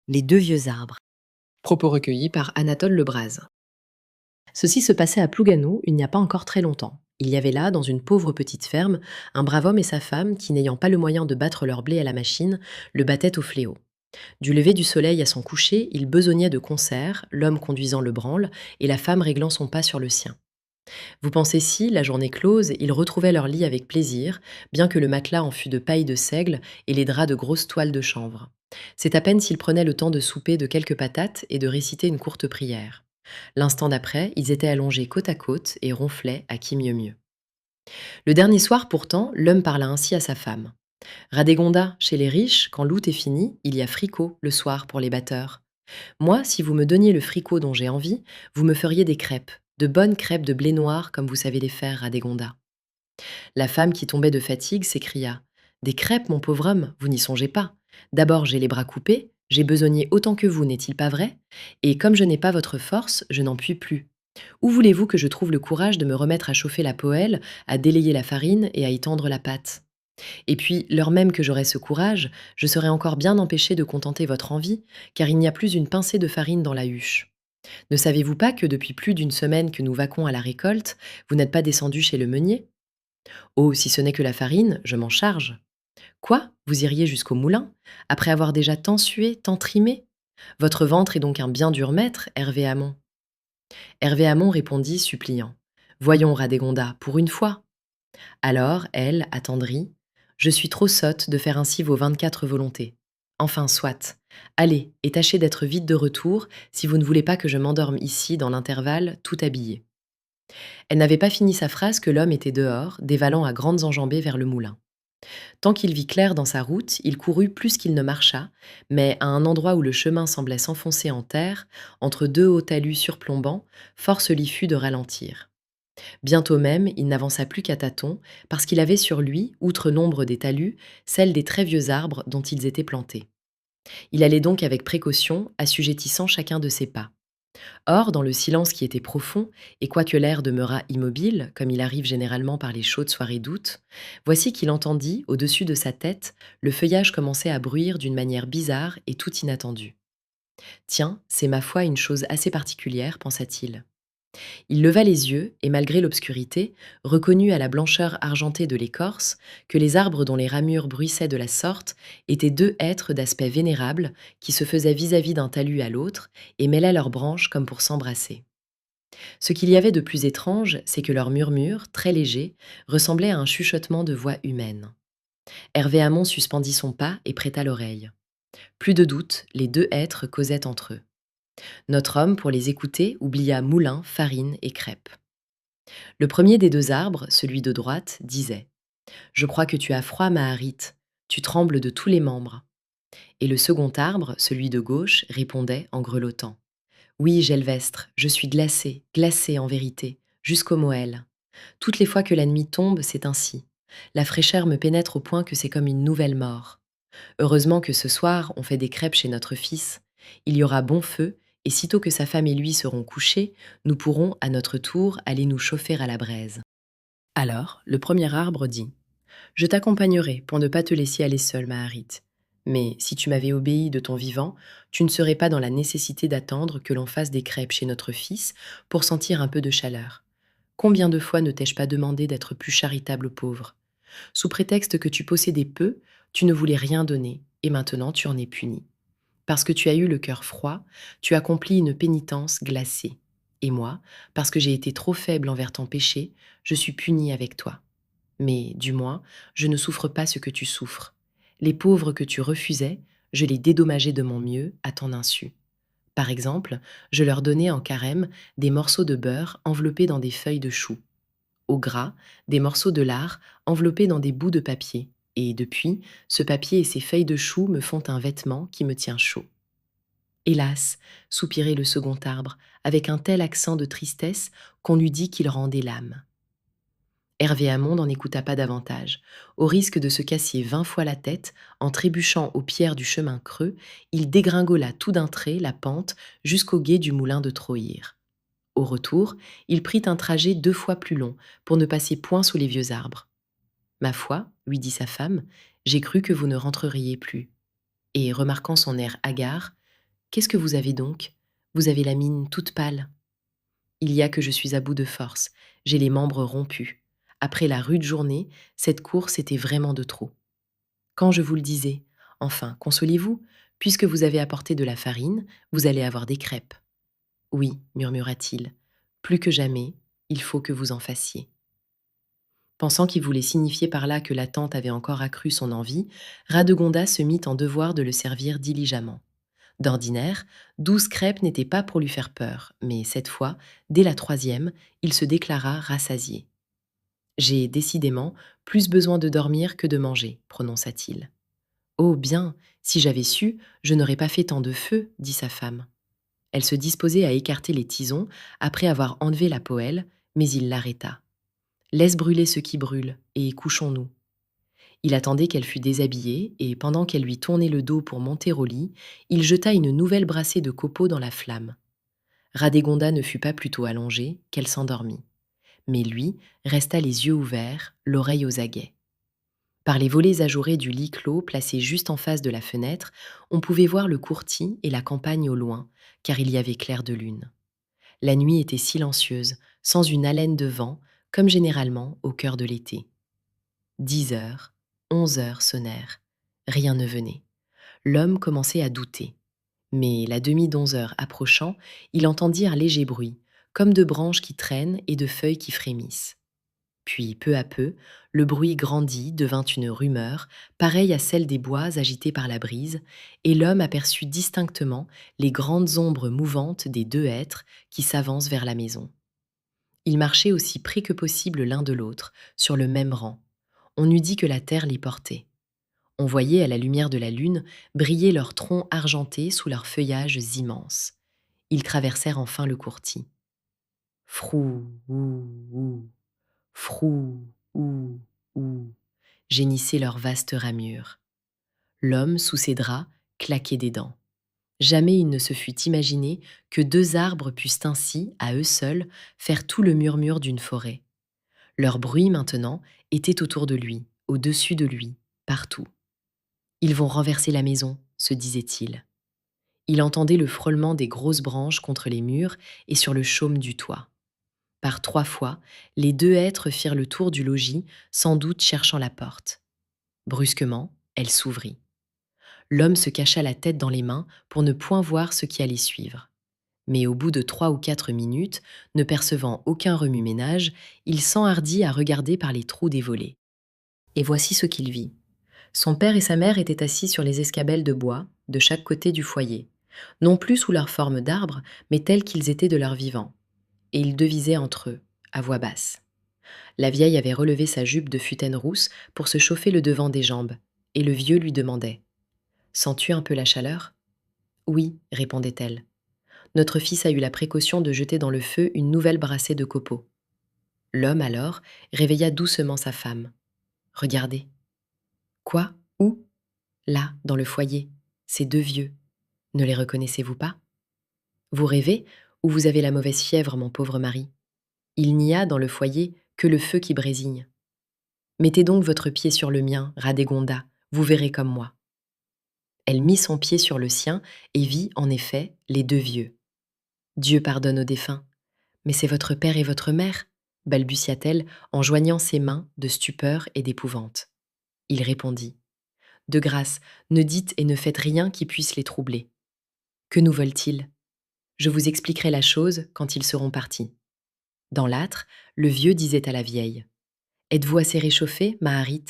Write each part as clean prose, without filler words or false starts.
Les deux vieux arbres. Propos recueillis par Anatole Lebras. Ceci se passait à Plougasnou il n'y a pas encore très longtemps. Il y avait là, dans une pauvre petite ferme, un brave homme et sa femme qui, n'ayant pas le moyen de battre leur blé à la machine, le battaient au fléau. Du lever du soleil à son coucher, ils besognaient de concert, l'homme conduisant le branle et la femme réglant son pas sur le sien. Vous pensez si, la journée close, ils retrouvaient leur lit avec plaisir, bien que le matelas en fût de paille de seigle et les draps de grosses toiles de chanvre. C'est à peine s'ils prenaient le temps de souper de quelques patates et de réciter une courte prière. L'instant d'après, ils étaient allongés côte à côte et ronflaient à qui mieux mieux. Le dernier soir, pourtant, l'homme parla ainsi à sa femme. Radégonda, chez les riches, quand l'août est fini, il y a fricot le soir pour les batteurs. Moi, si vous me donniez le fricot dont j'ai envie, vous me feriez des crêpes, de bonnes crêpes de blé noir comme vous savez les faire, Radégonda. La femme qui tombait de fatigue s'écria: Des crêpes, mon pauvre homme, vous n'y songez pas. D'abord, j'ai les bras coupés, j'ai besogné autant que vous, n'est-il pas vrai? Et comme je n'ai pas votre force, je n'en puis plus. Où voulez-vous que je trouve le courage de me remettre à chauffer la poêle, à délayer la farine et à y tendre la pâte? Et puis, l'heure même que j'aurai ce courage, je serai encore bien empêché de contenter votre envie, car il n'y a plus une pincée de farine dans la huche. Ne savez-vous pas que depuis plus d'une semaine que nous vaquons à la récolte, vous n'êtes pas descendu chez le meunier? Oh, si ce n'est que la farine, je m'en charge. Quoi? Vous iriez jusqu'au moulin, après avoir déjà tant sué, tant trimé? Votre ventre est donc un bien dur maître, Hervé Hamon. Hervé Hamon répondit, suppliant. Voyons, Radégonda, pour une fois. Alors, elle, attendrie, je suis trop sotte de faire ainsi vos 24 volontés. Enfin, soit. Allez, et tâchez d'être vite de retour si vous ne voulez pas que je m'endorme ici, dans l'intervalle, tout habillée. Elle n'avait pas fini sa phrase que l'homme était dehors, dévalant à grandes enjambées vers le moulin. Tant qu'il vit clair dans sa route, il courut plus qu'il ne marcha, mais à un endroit où le chemin semblait s'enfoncer en terre, entre deux hauts talus surplombants, force lui fut de ralentir. Bientôt même, il n'avança plus qu'à tâtons, parce qu'il avait sur lui, outre nombre des talus, celle des très vieux arbres dont ils étaient plantés. Il allait donc avec précaution, assujettissant chacun de ses pas. Or, dans le silence qui était profond, et quoique l'air demeurât immobile, comme il arrive généralement par les chaudes soirées d'août, voici qu'il entendit, au-dessus de sa tête, le feuillage commencer à bruire d'une manière bizarre et tout inattendue. Tiens, c'est ma foi une chose assez particulière, pensa-t-il. Il leva les yeux et, malgré l'obscurité, reconnut à la blancheur argentée de l'écorce que les arbres dont les ramures bruissaient de la sorte étaient deux êtres d'aspect vénérable qui se faisaient vis-à-vis d'un talus à l'autre et mêlaient leurs branches comme pour s'embrasser. Ce qu'il y avait de plus étrange, c'est que leur murmure, très léger, ressemblait à un chuchotement de voix humaine. Hervé Hamon suspendit son pas et prêta l'oreille. Plus de doute, les deux êtres causaient entre eux. Notre homme, pour les écouter, oublia moulin, farine et crêpes. Le premier des deux arbres, celui de droite, disait: Je crois que tu as froid, Maharit, tu trembles de tous les membres. Et le second arbre, celui de gauche, répondait en grelottant: Oui, Gelvestre, je suis glacé, glacé en vérité, jusqu'aux moelles. Toutes les fois que la nuit tombe, c'est ainsi. La fraîcheur me pénètre au point que c'est comme une nouvelle mort. Heureusement que ce soir, on fait des crêpes chez notre fils. Il y aura bon feu, et sitôt que sa femme et lui seront couchés, nous pourrons, à notre tour, aller nous chauffer à la braise. Alors, le premier arbre dit: Je t'accompagnerai pour ne pas te laisser aller seule, Maharit. Mais si tu m'avais obéi de ton vivant, tu ne serais pas dans la nécessité d'attendre que l'on fasse des crêpes chez notre fils pour sentir un peu de chaleur. Combien de fois ne t'ai-je pas demandé d'être plus charitable aux pauvres? Sous prétexte que tu possédais peu, tu ne voulais rien donner, et maintenant tu en es puni. Parce que tu as eu le cœur froid, tu accomplis une pénitence glacée. Et moi, parce que j'ai été trop faible envers ton péché, je suis puni avec toi. Mais, du moins, je ne souffre pas ce que tu souffres. Les pauvres que tu refusais, je les dédommageais de mon mieux, à ton insu. Par exemple, je leur donnais en carême des morceaux de beurre enveloppés dans des feuilles de chou. Au gras, des morceaux de lard enveloppés dans des bouts de papier. Et depuis, ce papier et ces feuilles de chou me font un vêtement qui me tient chaud. Hélas, soupirait le second arbre, avec un tel accent de tristesse qu'on eût dit qu'il rendait l'âme. Hervé Hamon n'en écouta pas davantage. Au risque de se casser 20 fois la tête, en trébuchant aux pierres du chemin creux, il dégringola tout d'un trait la pente jusqu'au gué du moulin de Troïr. Au retour, il prit un trajet 2 fois plus long pour ne passer point sous les vieux arbres. Ma foi, lui dit sa femme, j'ai cru que vous ne rentreriez plus. Et, remarquant son air hagard, Qu'est-ce que vous avez donc? Vous avez la mine toute pâle. Il y a que je suis à bout de force, j'ai les membres rompus. Après la rude journée, cette course était vraiment de trop. Quand je vous le disais, enfin, consolez-vous, puisque vous avez apporté de la farine, vous allez avoir des crêpes. Oui, murmura-t-il, plus que jamais, il faut que vous en fassiez. Pensant qu'il voulait signifier par là que la tante avait encore accru son envie, Radegonda se mit en devoir de le servir diligemment. D'ordinaire, 12 crêpes n'étaient pas pour lui faire peur, mais cette fois, dès la troisième, il se déclara rassasié. J'ai décidément plus besoin de dormir que de manger, prononça-t-il. Oh bien, si j'avais su, je n'aurais pas fait tant de feu, dit sa femme. Elle se disposait à écarter les tisons après avoir enlevé la poêle, mais il l'arrêta. Laisse brûler ce qui brûle, et couchons-nous. Il attendait qu'elle fût déshabillée, et pendant qu'elle lui tournait le dos pour monter au lit, il jeta une nouvelle brassée de copeaux dans la flamme. Radégonda ne fut pas plutôt allongée qu'elle s'endormit. Mais lui resta les yeux ouverts, l'oreille aux aguets. Par les volets ajourés du lit clos placé juste en face de la fenêtre, on pouvait voir le courtis et la campagne au loin, car il y avait clair de lune. La nuit était silencieuse, sans une haleine de vent, comme généralement au cœur de l'été. 10 heures, 11 heures sonnèrent. Rien ne venait. L'homme commençait à douter. Mais la demie d'11 heures approchant, il entendit un léger bruit, comme de branches qui traînent et de feuilles qui frémissent. Puis, peu à peu, le bruit grandit, devint une rumeur, pareille à celle des bois agités par la brise, et l'homme aperçut distinctement les grandes ombres mouvantes des deux êtres qui s'avancent vers la maison. Ils marchaient aussi près que possible l'un de l'autre, sur le même rang. On eût dit que la terre les portait. On voyait, à la lumière de la lune, briller leurs troncs argentés sous leurs feuillages immenses. Ils traversèrent enfin le courtis. Frou, ou, ou. Frou, ou, ou, gémissaient leurs vastes ramures. L'homme, sous ses draps, claquait des dents. Jamais il ne se fût imaginé que deux arbres pussent ainsi, à eux seuls, faire tout le murmure d'une forêt. Leur bruit, maintenant, était autour de lui, au-dessus de lui, partout. Ils vont renverser la maison, se disait-il. Il entendait le frôlement des grosses branches contre les murs et sur le chaume du toit. Par 3 fois, les deux êtres firent le tour du logis, sans doute cherchant la porte. Brusquement, elle s'ouvrit. L'homme se cacha la tête dans les mains pour ne point voir ce qui allait suivre. Mais au bout de 3 ou 4 minutes, ne percevant aucun remue-ménage, il s'enhardit à regarder par les trous des volets. Et voici ce qu'il vit. Son père et sa mère étaient assis sur les escabelles de bois, de chaque côté du foyer, non plus sous leur forme d'arbre, mais tels qu'ils étaient de leur vivant. Et ils devisaient entre eux, à voix basse. La vieille avait relevé sa jupe de futaine rousse pour se chauffer le devant des jambes, et le vieux lui demandait: Sens-tu un peu la chaleur? Oui, répondait-elle. Notre fils a eu la précaution de jeter dans le feu une nouvelle brassée de copeaux. L'homme, alors, réveilla doucement sa femme. Regardez. Quoi? Où? Là, dans le foyer. Ces deux vieux. Ne les reconnaissez-vous pas? Vous rêvez, ou vous avez la mauvaise fièvre, mon pauvre mari? Il n'y a, dans le foyer, que le feu qui brésille. Mettez donc votre pied sur le mien, Radégonda, vous verrez comme moi. Elle mit son pied sur le sien et vit, en effet, les deux vieux. Dieu pardonne aux défunts. Mais c'est votre père et votre mère, balbutia-t-elle en joignant ses mains de stupeur et d'épouvante. Il répondit: De grâce, ne dites et ne faites rien qui puisse les troubler. Que nous veulent-ils? Je vous expliquerai la chose quand ils seront partis. Dans l'âtre, le vieux disait à la vieille: Êtes-vous assez réchauffée, Maharit?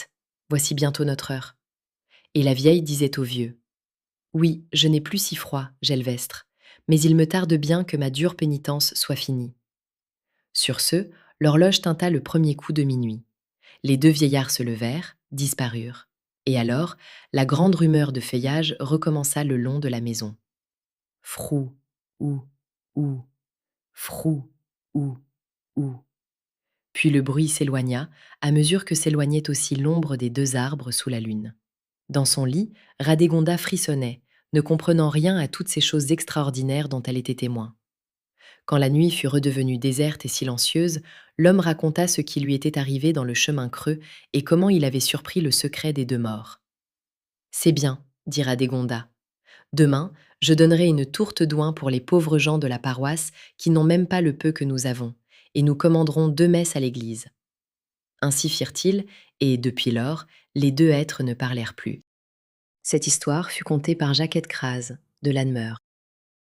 Voici bientôt notre heure. Et la vieille disait au vieux: Oui, je n'ai plus si froid, Gelvestre, mais il me tarde bien que ma dure pénitence soit finie. Sur ce, l'horloge tinta le premier coup de minuit. Les deux vieillards se levèrent, disparurent. Et alors, la grande rumeur de feuillage recommença le long de la maison. Frou, ou, ou, frou, ou, ou. Puis le bruit s'éloigna, à mesure que s'éloignait aussi l'ombre des deux arbres sous la lune. Dans son lit, Radégonda frissonnait, ne comprenant rien à toutes ces choses extraordinaires dont elle était témoin. Quand la nuit fut redevenue déserte et silencieuse, l'homme raconta ce qui lui était arrivé dans le chemin creux et comment il avait surpris le secret des deux morts. C'est bien, dit Radégonda. Demain, je donnerai une tourte d'oin pour les pauvres gens de la paroisse qui n'ont même pas le peu que nous avons, et nous commanderons 2 messes à l'église. Ainsi firent-ils, et depuis lors, les deux êtres ne parlèrent plus. Cette histoire fut contée par Jacquette Craz, de Lanmeur.